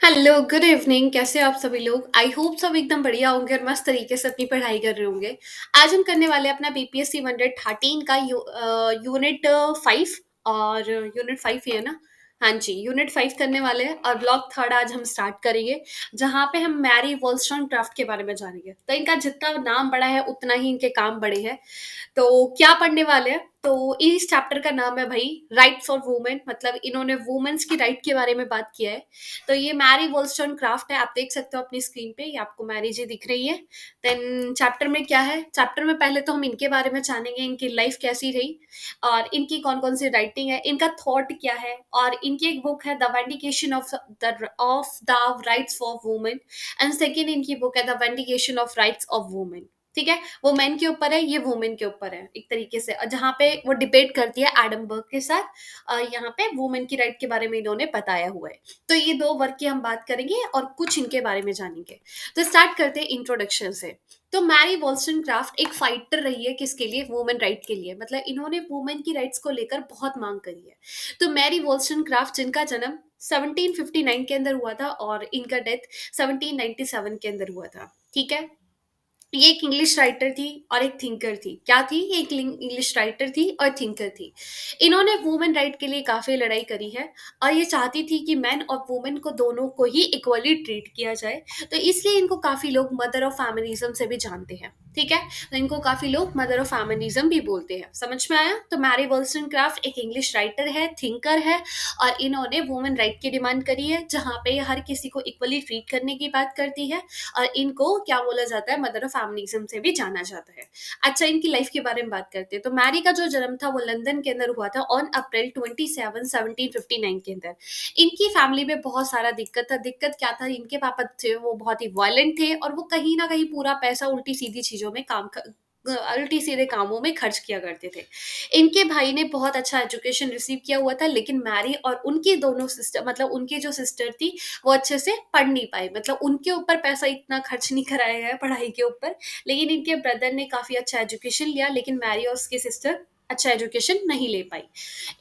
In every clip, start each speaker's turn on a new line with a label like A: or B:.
A: Hello, good evening. कैसे हो आप सभी लोग? आई होप सब एकदम बढ़िया होंगे और मस्त तरीके से अपनी पढ़ाई कर रहे होंगे। आज हम करने वाले हैं अपना बीपीएससी 113 का यूनिट 5। और यूनिट 5 ही है ना? हाँ जी, यूनिट 5 करने वाले हैं और ब्लॉक थर्ड आज हम स्टार्ट करेंगे, जहाँ पे हम मैरी वॉलस्टोनक्राफ्ट के बारे में जानेंगे। तो इनका जितना नाम बड़ा है उतना ही इनके काम बड़े हैं। तो क्या पढ़ने वाले हैं? तो इस चैप्टर का नाम है भाई राइट्स फॉर वुमेन, मतलब इन्होंने वुमेन्स की राइट के बारे में बात किया है। तो ये मैरी वॉलस्टोनक्राफ्ट है, आप देख सकते हो अपनी स्क्रीन पे, ये आपको मैरी जी दिख रही है। देन चैप्टर में क्या है? चैप्टर में पहले तो हम इनके बारे में जानेंगे, इनकी लाइफ कैसी रही और इनकी कौन कौन सी राइटिंग है, इनका थॉट क्या है। और इनकी एक बुक है the vindication of the rights for women. And second इनकी बुक है the vindication of rights of women. ठीक है, वो मेन के ऊपर है, ये वुमेन के ऊपर है एक तरीके से, और जहाँ पे वो डिबेट करती है एडम बर्ग के साथ। यहाँ पे वुमेन की राइट के बारे में इन्होंने बताया हुआ है। तो ये दो वर्क की हम बात करेंगे और कुछ इनके बारे में जानेंगे। तो स्टार्ट करते हैं इंट्रोडक्शन से। तो मैरी वॉलस्टोनक्राफ्ट एक फाइटर रही है, किसके लिए? वुमेन राइट के लिए, मतलब इन्होंने वुमेन की राइट्स को लेकर बहुत मांग करी है। तो मैरी वॉलस्टोनक्राफ्ट, जिनका जन्म 1759 के अंदर हुआ था और इनका डेथ 1797 के अंदर हुआ था। ठीक है, ये एक इंग्लिश राइटर थी और एक थिंकर थी। क्या थी ये? एक इंग्लिश राइटर थी और थिंकर थी। इन्होंने वुमेन राइट के लिए काफी लड़ाई करी है और ये चाहती थी कि मैन और वुमेन को दोनों को ही इक्वली ट्रीट किया जाए। तो इसलिए इनको काफी लोग मदर ऑफ फेमिनिज्म से भी जानते हैं। ठीक है, तो इनको काफी लोग मदर ऑफ फेमिनिज्म भी बोलते हैं। समझ में आया? तो मैरी वॉलस्टोनक्राफ्ट एक इंग्लिश राइटर है, थिंकर है और इन्होंने वुमेन राइट की डिमांड करी है, जहाँ पे हर किसी को इक्वली ट्रीट करने की बात करती है। और इनको क्या बोला जाता है? मदर ऑफ फेमिनिज्म से भी जाना जाता है। अच्छा, इनकी लाइफ के बारे में बात करते हैं। तो मैरी का जो जन्म था वो लंदन के अंदर हुआ था ऑन अप्रैल 27 1759 के अंदर। इनकी फैमिली में बहुत सारा दिक्कत था। दिक्कत क्या था? इनके पापा थे वो बहुत ही वायलेंट थे और वो कहीं ना कहीं पूरा पैसा उल्टी सीधी चीजों में उल्टी सीधे कामों में खर्च किया करते थे। इनके भाई ने बहुत अच्छा एजुकेशन रिसीव किया हुआ था, लेकिन मैरी और उनकी दोनों सिस्टर, मतलब उनकी जो सिस्टर थी, वो अच्छे से पढ़ नहीं पाए, मतलब उनके ऊपर पैसा इतना खर्च नहीं कराया है पढ़ाई के ऊपर। लेकिन इनके ब्रदर ने काफी अच्छा एजुकेशन लिया, लेकिन मैरी और उसकी सिस्टर अच्छा एजुकेशन नहीं ले पाई।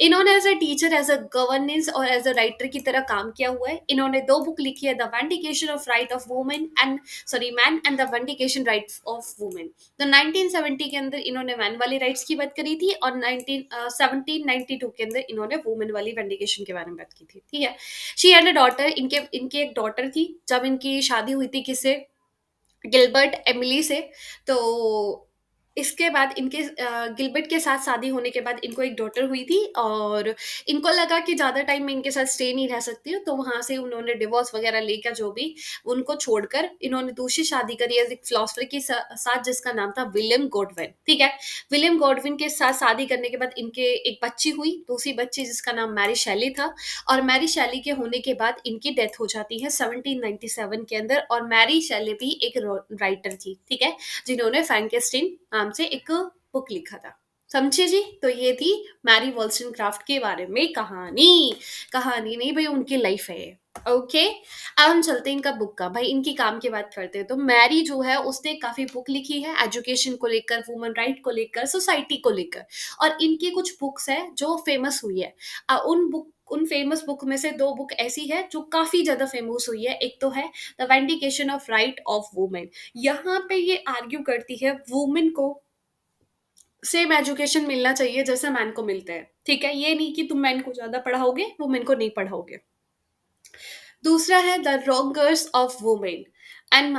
A: इन्होंने as a teacher, as a governance और एज अ राइटर की तरह काम किया हुआ है। इन्होंने दो बुक लिखी है, the vindication of right of women and sorry man and the vindication right of women. तो 1970 के अंदर इन्होंने मैन वाली राइट्स की बात करी थी और 1792 के अंदर इन्होंने वुमेन वाली वेंडिकेशन के बारे में बात की थी। ठीक है, शी हैड अ डॉटर। इनके इनकी एक डॉटर थी जब इनकी शादी हुई थी, किससे? गिलबर्ट एमिली से। तो इसके बाद इनके गिलबर्ट के साथ शादी होने के बाद इनको एक डॉटर हुई थी और इनको लगा कि ज़्यादा टाइम मैं इनके साथ स्टे नहीं रह सकती हूँ, तो वहाँ से उन्होंने डिवोर्स वगैरह लेकर जो भी, उनको छोड़कर इन्होंने दूसरी शादी करी है एक फिलोसफर के साथ, जिसका नाम था विलियम गॉडविन। ठीक है, विलियम गॉडविन के साथ शादी करने के बाद इनके एक बच्ची हुई, दूसरी बच्ची जिसका नाम मैरी शैली था। और मैरी शैली के होने के बाद इनकी डेथ हो जाती है 1797 के अंदर। और मैरी शैली भी एक राइटर थी, ठीक है, जिन्होंने फ्रैंकेस्टीन नाम से एक बुक लिखा था। समझे जी? तो ये थी मैरी वॉलस्टोनक्राफ्ट के बारे में कहानी। कहानी नहीं भाई, उनकी लाइफ है ये। ओके, अब हम चलते हैं इनका बुक का, भाई इनकी काम की बात करते हैं। तो मैरी जो है उसने काफी बुक लिखी है एजुकेशन को लेकर, वुमेन राइट को लेकर, सोसाइटी को लेकर। और इनकी कुछ बुक्स है जो फेमस हुई है। उन फेमस बुक में से दो बुक ऐसी है जो काफी ज्यादा फेमस हुई है। एक तो है the vindication of right of women. यहाँ पे ये आर्ग्यू करती है वुमेन को सेम एजुकेशन मिलना चाहिए जैसे मैन को मिलता है। ठीक है, ये नहीं कि तुम मैन को ज्यादा पढ़ाओगे वुमेन को नहीं पढ़ाओगे। दूसरा है the wrongs of women and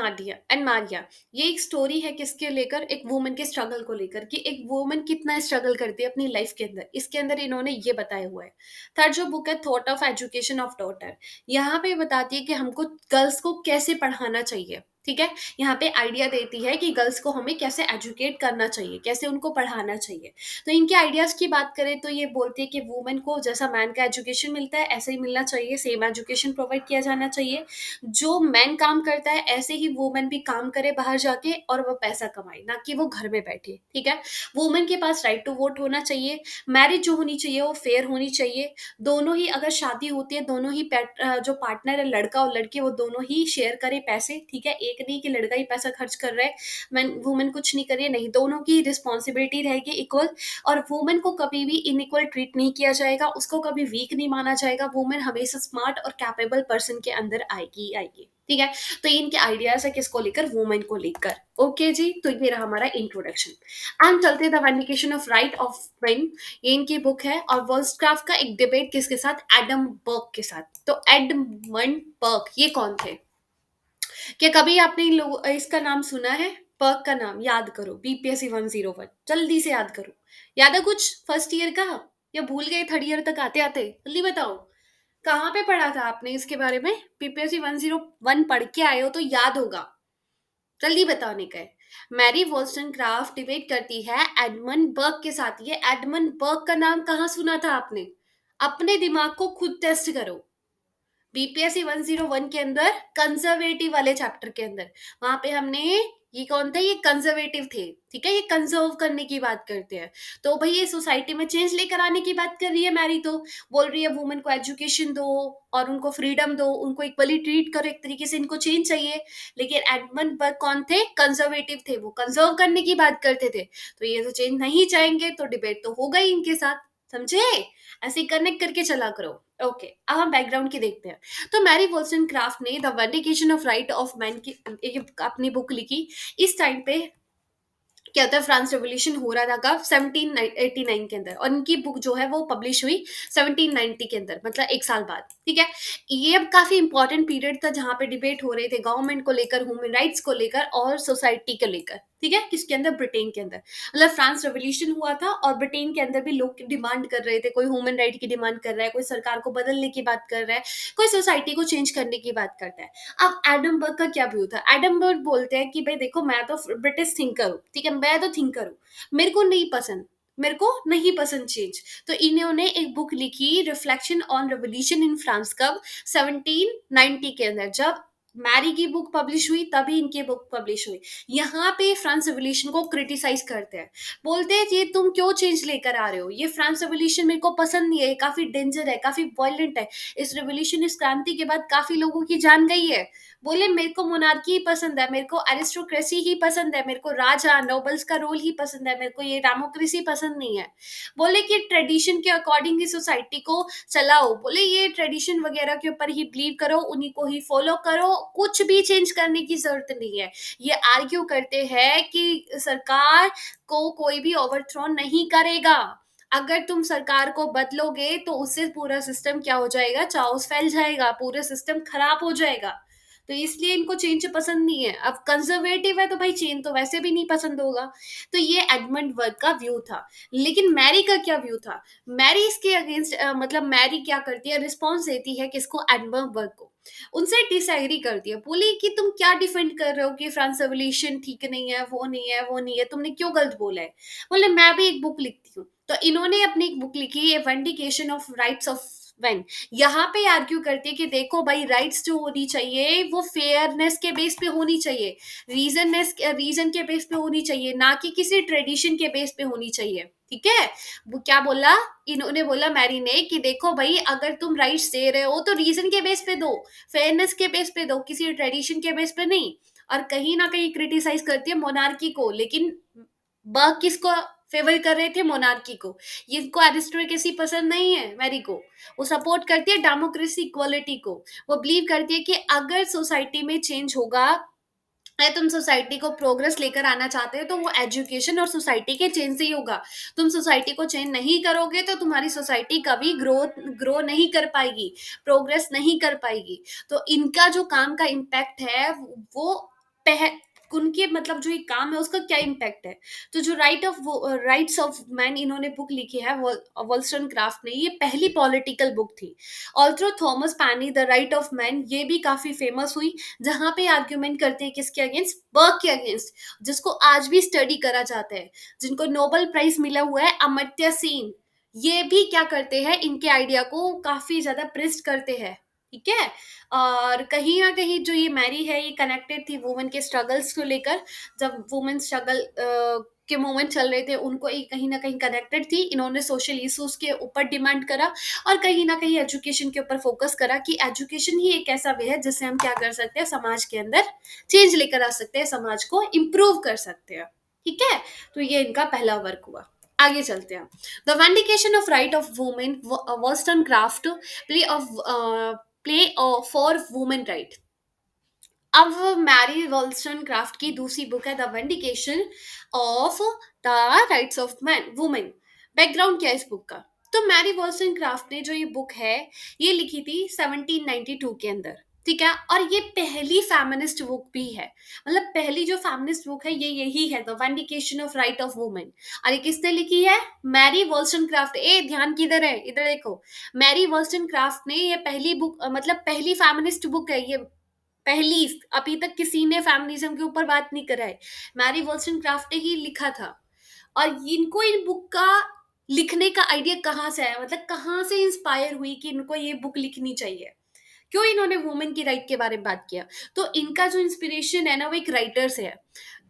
A: Maria. ये एक स्टोरी है किसके लेकर? एक वुमेन के स्ट्रगल को लेकर, कि एक वुमेन कितना स्ट्रगल करती है अपनी लाइफ के अंदर, इसके अंदर इन्होंने ये बताया हुआ है। थर्ड जो बुक है thought of education of daughter. यहाँ पे बताती है कि हमको गर्ल्स को कैसे पढ़ाना चाहिए। ठीक है, यहाँ पे आइडिया देती है कि गर्ल्स को हमें कैसे एजुकेट करना चाहिए, कैसे उनको पढ़ाना चाहिए। तो इनके आइडियाज की बात करें तो ये बोलती है कि वुमेन को जैसा मैन का एजुकेशन मिलता है ऐसे ही मिलना चाहिए, सेम एजुकेशन प्रोवाइड किया जाना चाहिए। जो मैन काम करता है ऐसे ही वुमेन भी काम करे बाहर जाके और वो पैसा कमाए, ना कि वो घर में बैठे। ठीक है, वुमेन के पास राइट टू वोट होना चाहिए। मैरिज जो होनी चाहिए वो फेयर होनी चाहिए। दोनों ही, अगर शादी होती है, दोनों ही जो पार्टनर है, लड़का और लड़की, वो दोनों ही शेयर करे पैसे। ठीक है, एक नहीं कि लड़का ही पैसा खर्च कर रहा है, वुमेन कुछ नहीं कर रही है, नहीं, दोनों की रिस्पॉन्सिबिलिटी रहेगी इक्वल। और वुमेन को कभी भी इनइक्वल ट्रीट नहीं किया जाएगा, उसको कभी वीक नहीं माना जाएगा, वुमेन हमेशा स्मार्ट और कैपेबल पर्सन के अंदर आएगी ही आएगी। ठीक है, तो ये इनके आइडियाज है किसको लेकर, वुमेन को लेकर। ओके जी, तो ये रहा हमारा इंट्रोडक्शन। एंड चलते the vindication of right of men, ये इनकी बुक है। और वर्ल्सक्राफ्ट का एक डिबेट किसके साथ, एडम बर्ग के साथ। तो एडमंड बर्ग ये कौन थे? क्या कभी आपने इन लोगों इसका नाम सुना है? बर्ग का नाम याद करो, बीपीएससी 101, जल्दी से याद करो। याद है कुछ फर्स्ट ईयर का, या भूल गए थर्ड ईयर तक आते आते? जल्दी बताओ, कहाँ पे पढ़ा था आपने इसके बारे में? बीपीएससी 101 पढ़ के आए हो तो याद होगा, जल्दी बताने का है। मैरी वॉल्सटनक्राफ्ट डिबेट करती है एडमंड बर्ग के साथ। ये एडमंड बर्ग का नाम कहाँ सुना था आपने? अपने दिमाग को खुद टेस्ट करो। बीपीएससी 101 के अंदर कंजर्वेटिव वाले चैप्टर के अंदर, वहां पे हमने, ये कौन थे, ये कंजर्वेटिव थे। ठीक है, ये कंजर्व करने की बात करते हैं। तो भाई ये सोसाइटी में चेंज लेकर आने की बात कर रही है मैरी, तो बोल रही है वुमेन को एजुकेशन दो और उनको फ्रीडम दो, उनको इक्वली ट्रीट करो, एक तरीके से इनको चेंज चाहिए। लेकिन एडमंड बर्ग कौन थे? कंजर्वेटिव थे, वो कंजर्व करने की बात करते थे। तो ये तो चेंज नहीं चाहेंगे, तो डिबेट तो होगा ही इनके साथ, समझे? ऐसे कनेक्ट करके चला करो। ओके, अब हम बैकग्राउंड की देखते हैं। तो मैरी वॉल्सटनक्राफ्ट ने the vindication of right of man की अपनी बुक लिखी। इस टाइम पे क्या होता है, फ्रांस रेवोल्यूशन हो रहा था कब, 1789 के अंदर। और इनकी बुक जो है वो पब्लिश हुई 1790 के अंदर, मतलब एक साल बाद। ठीक है, ये अब काफी इंपॉर्टेंट पीरियड था जहां पे डिबेट हो रहे थे गवर्नमेंट को लेकर, ह्यूमन राइट्स को लेकर और सोसाइटी को लेकर। ठीक है, किसके अंदर, ब्रिटेन के अंदर। मतलब फ्रांस रेवोल्यूशन हुआ था और ब्रिटेन के अंदर भी लोग डिमांड कर रहे थे, कोई ह्यूमन राइट की डिमांड कर रहा है, कोई सरकार को बदलने की बात कर रहा है, कोई सोसाइटी को चेंज करने की बात करता है। अब एडम बर्ग का क्या व्यू था? एडम बर्ग बोलते हैं कि भाई देखो, मैं तो ब्रिटिश थिंकर हूँ, ठीक है, मैं तो थिंकर हूँ, मेरे को नहीं पसंद, मेरे को नहीं पसंद चेंज। तो इन्होंने एक बुक लिखी, reflection on revolution in France, कब, 1790 के अंदर। जब मैरी की बुक पब्लिश हुई तभी इनकी बुक पब्लिश हुई। यहाँ पे फ्रांस रेवोल्यूशन को क्रिटिसाइज करते हैं, बोलते हैं ये तुम क्यों चेंज लेकर आ रहे हो, ये फ्रांस रेवोल्यूशन मेरे को पसंद नहीं है, ये काफी डेंजर है, काफी वायलेंट है, इस रेवोल्यूशन, इस क्रांति के बाद काफी लोगों की जान गई है। बोले मेरे को मोनार्की ही पसंद है, मेरे को एरिस्टोक्रेसी ही पसंद है, मेरे को राजा नोबल्स का रोल ही पसंद है, मेरे को ये डेमोक्रेसी पसंद नहीं है। बोले कि ट्रेडिशन के अकॉर्डिंग ही सोसाइटी को चलाओ, बोले ये ट्रेडिशन वगैरह के ऊपर ही बिलीव करो, उन्हीं को ही फॉलो करो, कुछ भी चेंज करने की जरूरत नहीं है। ये आर्ग्यू करते हैं कि सरकार को कोई भी ओवरथ्रो नहीं करेगा, अगर तुम सरकार को बदलोगे तो उससे पूरा सिस्टम क्या हो जाएगा, चाओस फैल जाएगा, पूरा सिस्टम खराब हो जाएगा। तो इसलिए इनको चेंज पसंद नहीं है। अब कंजर्वेटिव है तो भाई चेंज तो वैसे भी नहीं पसंद होगा। तो ये एडमंड बर्ग का व्यू था। लेकिन मैरी का क्या व्यू था? मैरी इसके अगेंस्ट, मतलब मैरी क्या करती है, रिस्पॉन्स देती है किसको, एडमंड बर्ग को। उनसे डिसएग्री करती है, बोली कि तुम क्या डिफेंड कर रहे हो कि फ्रांस रेवोल्यूशन ठीक नहीं है, वो नहीं है, वो नहीं है, तुमने क्यों गलत बोला है? बोले मैं भी एक बुक लिखती हूँ। तो इन्होंने अपनी एक बुक लिखी है, वेंडिकेशन ऑफ राइट्स ऑफ मैन। यहाँ पे आर्ग्यू करती है कि देखो भाई, राइट्स जो होनी चाहिए वो फेयरनेस के बेस पे होनी चाहिए, रीजन के बेस पे होनी चाहिए, ना कि किसी ट्रेडिशन के बेस पे होनी चाहिए। ठीक है, वो क्या बोला, इन्होंने बोला मैरी ने कि देखो भाई, अगर तुम राइट्स दे रहे हो तो रीजन के बेस पे दो, फेयरनेस के बेस पे दो, किसी ट्रेडिशन के बेस पे नहीं। और कहीं ना कहीं क्रिटिसाइज करती है मोनार्की को, लेकिन बर्ग किसको फेवर कर रहे थे, मोनार्की को। ये इनको एरिस्टोक्रेसी पसंद नहीं है मैरी को, वो सपोर्ट करती है डेमोक्रेसी, इक्वालिटी को। वो बिलीव करती है कि अगर सोसाइटी में चेंज होगा, अगर तुम सोसाइटी को प्रोग्रेस लेकर आना चाहते हो तो वो एजुकेशन और सोसाइटी के चेंज से ही होगा। तुम सोसाइटी को चेंज नहीं करोगे तो तुम्हारी सोसाइटी कभी ग्रो नहीं कर पाएगी, प्रोग्रेस नहीं कर पाएगी। तो इनका जो काम का इम्पैक्ट है वो पह उनके, मतलब जो ये काम है उसका क्या इम्पैक्ट है। तो जो राइट्स ऑफ मैन इन्होंने बुक लिखी है वॉल्स्टन क्राफ्ट ने, ये पहली पॉलिटिकल बुक थी। ऑल्थो थॉमस पैनी द राइट ऑफ मैन, ये भी काफी फेमस हुई, जहां पे आर्ग्यूमेंट करते हैं किसके अगेंस्ट, बर्ग के अगेंस्ट, जिसको आज भी स्टडी करा जाता है, जिनको नोबेल प्राइज मिला हुआ है, अमर्त्य सेन। ये भी क्या करते हैं, इनके आइडिया को काफी ज्यादा प्रेस्ट करते हैं। ठीक है, और कहीं ना कहीं जो ये मैरी है, ये कनेक्टेड थी वुमेन के स्ट्रगल्स को लेकर। जब वुमेन स्ट्रगल के मूवमेंट चल रहे थे उनको एक कहीं न कहीं कनेक्टेड थी। इन्होंने सोशल इश्यूज़ के ऊपर डिमांड करा और कहीं न कहीं एजुकेशन के ऊपर फ़ोकस करा कि एजुकेशन ही एक ऐसा वे है जिससे हम क्या कर सकते हैं, समाज के अंदर चेंज लेकर आ सकते हैं, समाज को इम्प्रूव कर सकते हैं। ठीक है? तो ये इनका पहला वर्क हुआ। आगे चलते हैं। The vindication of right of women wollstonecraft play of play for women right। अब मैरी वॉल्स्टनक्राफ्ट की दूसरी बुक है the vindication of the rights of man women. Background क्या है इस बुक का? तो मैरी वॉल्स्टनक्राफ्ट ने जो ये बुक है ये लिखी थी 1792 के अंदर। ठीक है, और ये पहली फेमिनिस्ट बुक भी है। मतलब पहली जो फेमिनिस्ट बुक है ये यही है, the vindication of right of women. और ये किसने लिखी है? मैरी वॉल्स्टनक्राफ्ट। ए ध्यान किधर है, इधर देखो। मैरी वॉल्स्टनक्राफ्ट ने ये पहली बुक मतलब पहली फेमिनिस्ट बुक है ये। पहली, अभी तक किसी ने फेमिनिज्म के ऊपर बात नहीं करा है, मैरी वॉल्स्टनक्राफ्ट ने ही लिखा था। और इनको इन बुक का लिखने का आइडिया कहाँ से आया, मतलब कहाँ से इंस्पायर हुई कि इनको ये बुक लिखनी चाहिए, क्यों इन्होंने वुमेन की राइट के बारे में बात किया? तो इनका जो इंस्पिरेशन है ना वो एक राइटर से है।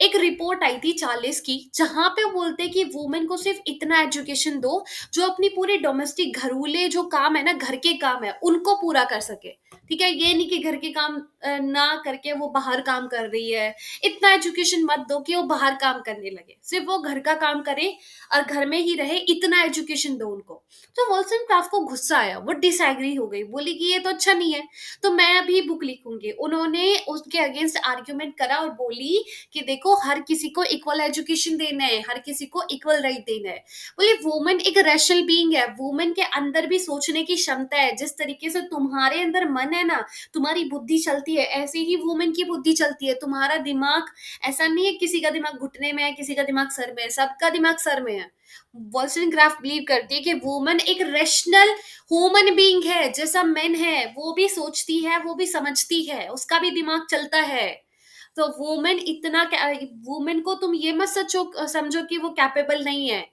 A: एक रिपोर्ट आई थी 40 की, जहां पे वो बोलते हैं कि वुमेन को सिर्फ इतना एजुकेशन दो जो अपनी पूरी डोमेस्टिक घरेलू जो काम है ना, घर के काम है उनको पूरा कर सके। ठीक है, ये नहीं कि घर के काम ना करके वो बाहर काम कर रही है। इतना एजुकेशन मत दो कि वो बाहर काम करने लगे, सिर्फ वो घर का काम करे और घर में ही रहे, इतना एजुकेशन दो उनको। तो वॉल्सनक्राफ्ट को गुस्सा आया, वो डिसएग्री हो गई, बोली कि ये तो अच्छा नहीं है, तो मैं अभी बुक लिखूंगी। उन्होंने उसके अगेंस्ट आर्ग्यूमेंट करा और बोली कि देखो हर किसी को इक्वल एजुकेशन देना है, हर किसी को इक्वल राइट देना है। बोले वुमेन एक रैशनल बीइंग है, वुमेन के अंदर भी सोचने की क्षमता है। जिस तरीके से तुम्हारे अंदर मन है ना, तुम्हारी बुद्धि चलती है, ऐसे ही वुमेन की बुद्धि चलती है। तुम्हारा दिमाग ऐसा नहीं है किसी का दिमाग घुटने में है, किसी का दिमाग सर में है, सबका दिमाग सर में है। वॉल्सनक्राफ्ट बिलीव करती है कि वुमन एक रैशनल ह्यूमन बीइंग है, जैसा मेन है, वो भी सोचती है, वो भी समझती है, उसका भी दिमाग चलता है। तो वुमेन इतना वुमेन को तुम ये मत समझो कि वो कैपेबल नहीं है,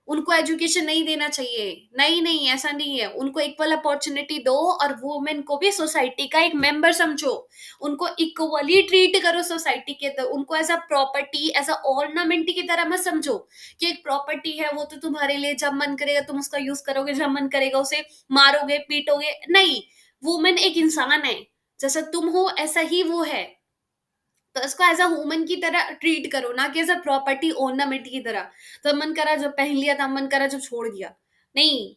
A: उनको एजुकेशन नहीं देना चाहिए। नहीं नहीं, ऐसा नहीं है, उनको इक्वल अपॉर्चुनिटी दो और वुमेन को भी सोसाइटी का एक मेंबर समझो। उनको इक्वली ट्रीट करो सोसाइटी के, तो उनको as a property, as a ornament की तरह मत समझो कि एक प्रॉपर्टी है वो तो तुम्हारे लिए जब मन करेगा तुम उसका यूज करोगे, जब मन करेगा उसे मारोगे पीटोगे। नहीं, वुमेन एक इंसान है, जैसा तुम हो ऐसा ही वो है। तो इसको एज अ वुमन की तरह ट्रीट करो, ना कि एज अ प्रॉपर्टी ऑर्नामेंट की तरह। तब मन करा जब पहन लिया, तब मन करा जब छोड़ दिया। नहीं,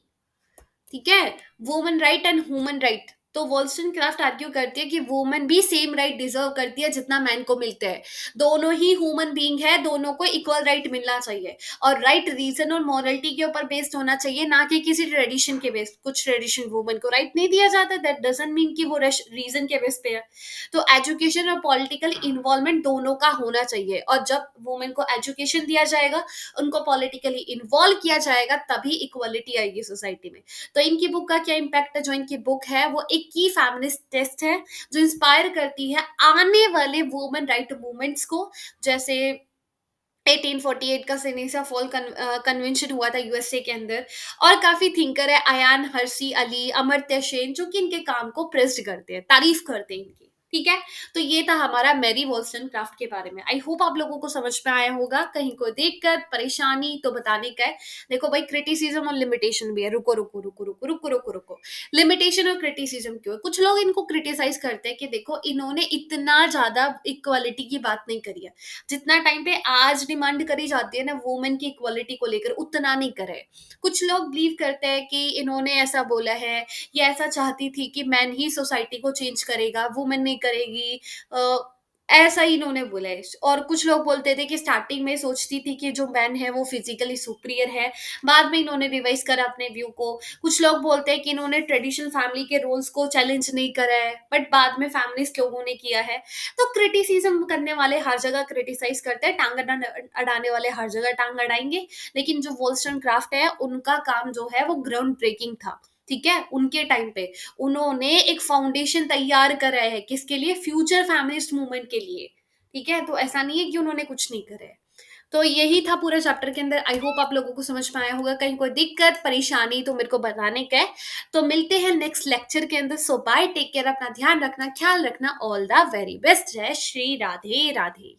A: ठीक है? Woman right and human right. तो वॉल्स्टनक्राफ्ट आर्ग्यू करती है कि वुमन भी सेम राइट डिजर्व करती है जितना मैन को मिलते हैं। दोनों ही ह्यूमन बीइंग है, दोनों को इक्वल राइट मिलना चाहिए। और राइट रीजन और मॉरलिटी के ऊपर बेस्ड होना चाहिए, ना कि किसी ट्रेडिशन के बेस। कुछ ट्रेडिशन वुमन को राइट नहीं दिया जाता, दैट डजंट मीन कि वो रीजन के बेस पे है। तो एजुकेशन और पॉलिटिकल इन्वॉल्वमेंट दोनों का होना चाहिए, और जब वुमेन को एजुकेशन दिया जाएगा, उनको पॉलिटिकली इन्वॉल्व किया जाएगा, तभी इक्वलिटी आएगी सोसाइटी में। तो इनकी बुक का क्या इम्पैक्ट है? जो इनकी बुक है वो एक की फेमिनिस्ट टेस्ट है, जो इंस्पायर करती है आने वाले वुमेन राइट मूवमेंट्स को। जैसे 1848 का सिनेसा फॉल कन्वेंशन हुआ था यूएसए के अंदर, और काफी थिंकर है अयान हर्सी अली, अमर्त्य सेन, जो कि इनके काम को प्रेज्ड करते हैं, तारीफ करते हैं इनकी। ठीक है, तो ये था हमारा मैरी वॉल्सटनक्राफ्ट के बारे में। आई होप आप लोगों को समझ में आया होगा। कहीं को देखकर परेशानी तो बताने का है। देखो भाई, क्रिटिसिज्म और लिमिटेशन भी है। रुको रुको रुको रुको रुको रुको रुको, लिमिटेशन और क्रिटिसिज्म क्यों है? कुछ लोग इनको क्रिटिसाइज करते हैं कि देखो इन्होंने इतना ज्यादा इक्वालिटी की बात नहीं करी है, जितना टाइम पे आज डिमांड करी जाती है ना वुमेन की इक्वालिटी को लेकर, उतना नहीं करे। कुछ लोग बिलीव करते हैं कि इन्होंने ऐसा बोला है, ये ऐसा चाहती थी कि मैन ही सोसाइटी को चेंज करेगा, वुमेन नहीं करेगी। ऐसा ही इन्होंने बोला है। और कुछ लोग बोलते थे कि स्टार्टिंग में सोचती थी कि जो मैन है वो फिजिकली सुपीरियर है, बाद में इन्होंने रिवाइज करा अपने व्यू को। कुछ लोग बोलते हैं कि इन्होंने ट्रेडिशनल फैमिली के रोल्स को चैलेंज नहीं करा है, बट बाद में फैमिलिस्ट लोगों ने किया है। तो क्रिटिसिज्म करने वाले हर जगह क्रिटिसाइज करते हैं, अड़ाने वाले हर जगह टांग अड़ाएंगे। लेकिन जो वॉल्स्टनक्राफ्ट है उनका काम जो है वो ग्राउंड ब्रेकिंग था। ठीक है, उनके टाइम पे उन्होंने एक फाउंडेशन तैयार करा है, किसके लिए? फ्यूचर फेमिनिस्ट मूवमेंट के लिए। ठीक है, तो ऐसा नहीं है कि उन्होंने कुछ नहीं करे। तो यही था पूरा चैप्टर के अंदर। आई होप आप लोगों को समझ में आया होगा। कहीं कोई दिक्कत परेशानी तो मेरे को बताने का है। तो मिलते हैं नेक्स्ट लेक्चर के अंदर। सो बाय, टेक केयर, अपना ध्यान रखना, ख्याल रखना। All the very best. जय श्री राधे राधे।